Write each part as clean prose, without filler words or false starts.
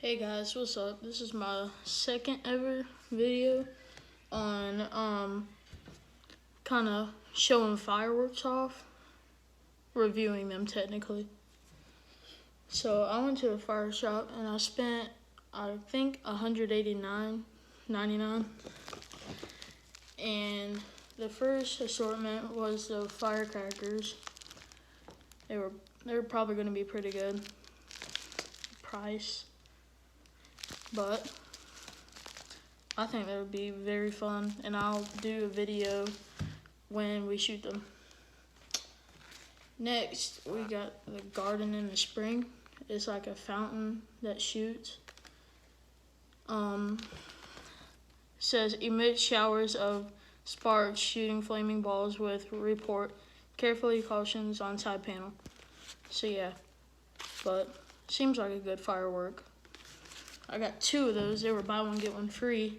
Hey guys, what's up? This is my second ever video on kind of showing fireworks off, reviewing them technically. So I went to a fire shop and I spent I think $189.99, and the first assortment was the firecrackers. They were probably going to be pretty good price. But I think that would be very fun, and I'll do a video when we shoot them. Next, we got the garden in the spring. It's like a fountain that shoots. Says emit showers of sparks shooting flaming balls with report. Carefully cautions on side panel. So yeah, but seems like a good firework. I got two of those. They were buy one, get one free.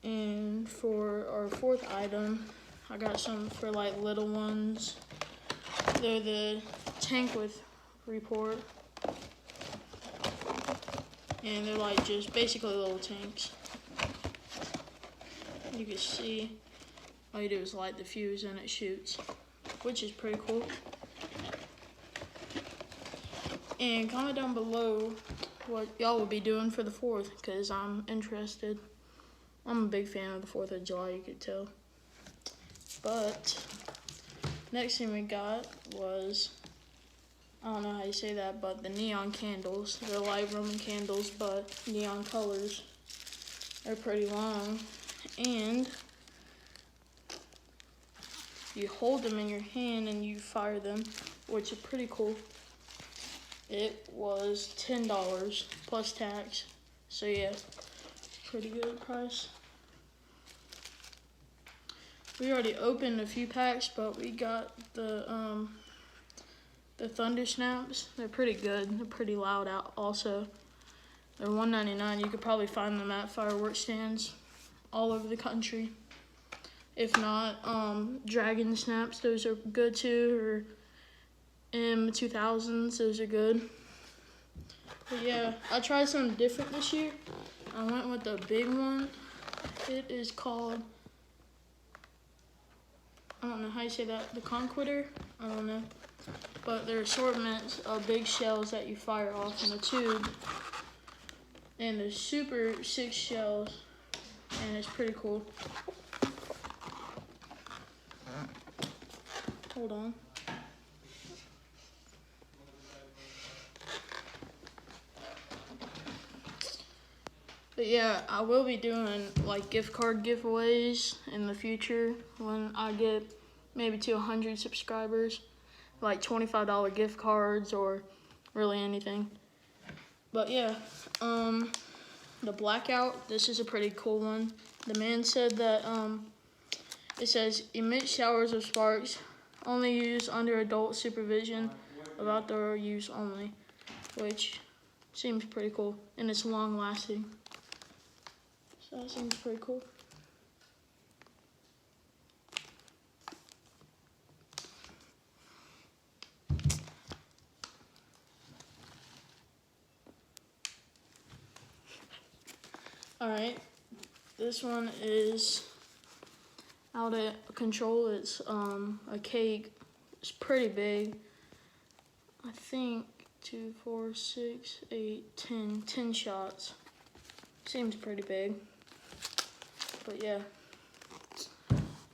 And for our fourth item, I got some for like little ones. They're the tank with report. And they're like just basically little tanks. You can see all you do is light the fuse and it shoots, which is pretty cool. And comment down below what y'all will be doing for the 4th, because I'm interested. I'm a big fan of the 4th of July, you could tell. But next thing we got was, I don't know how you say that, but the neon candles. They're like Roman candles, but neon colors. They're pretty long. And you hold them in your hand and you fire them, which is pretty cool. It was $10 plus tax. So yeah, pretty good price. We already opened a few packs, but we got the thunder snaps. They're pretty good. They're pretty loud out also. They're $1.99. You could probably find them at fireworks stands all over the country. If not, dragon snaps, those are good too, or M2000s, those are good. But yeah, I tried something different this year. I went with the big one. It is called, I don't know how you say that, the Conqueror? I don't know. But they're assortments of big shells that you fire off in a tube. And they're super 6 shells, and it's pretty cool. Hold on. But yeah, I will be doing like gift card giveaways in the future when I get maybe to 100 subscribers, like $25 gift cards or really anything. But yeah, the blackout, this is a pretty cool one. The man said that it says emit showers of sparks, only used under adult supervision, of outdoor use only, which seems pretty cool, and it's long lasting. So that seems pretty cool. Alright, this one is out of control. It's a cake. It's pretty big. I think 2, 4, 6, 8, 10 shots. Seems pretty big. But yeah,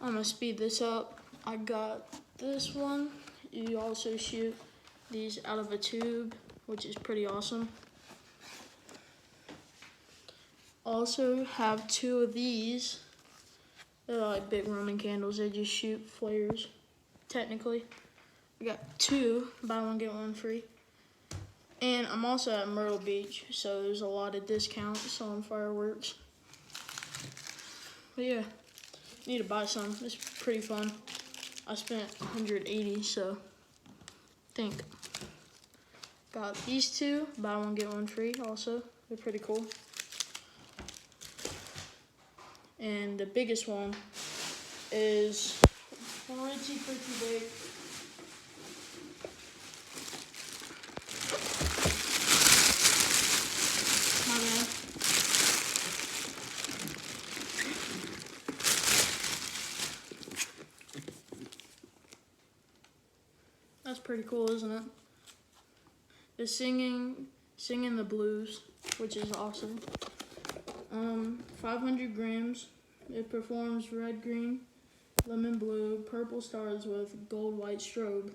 I'm gonna speed this up. I got this one. You also shoot these out of a tube, which is pretty awesome. Also have 2 of these. They're like big Roman candles. They just shoot flares, technically. I got 2, buy one, get one free. And I'm also at Myrtle Beach, so there's a lot of discounts on fireworks. But yeah, need to buy some. It's pretty fun. I spent $180, so I think. Got these 2, buy one, get one free also. They're pretty cool. And the biggest one is pretty big. pretty cool, isn't it? It's singing the blues, which is awesome. 500 grams. It performs red, green, lemon blue, purple stars with gold white strobe,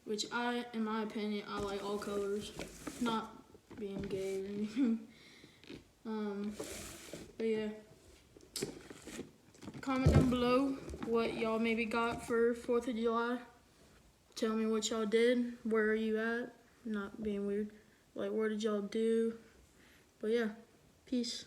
which in my opinion, I like all colors. Not being gay or anything. But yeah. Comment down below what y'all maybe got for 4th of July. Tell me what y'all did. Where are you at? Not being weird. Like, what did y'all do? But yeah, peace.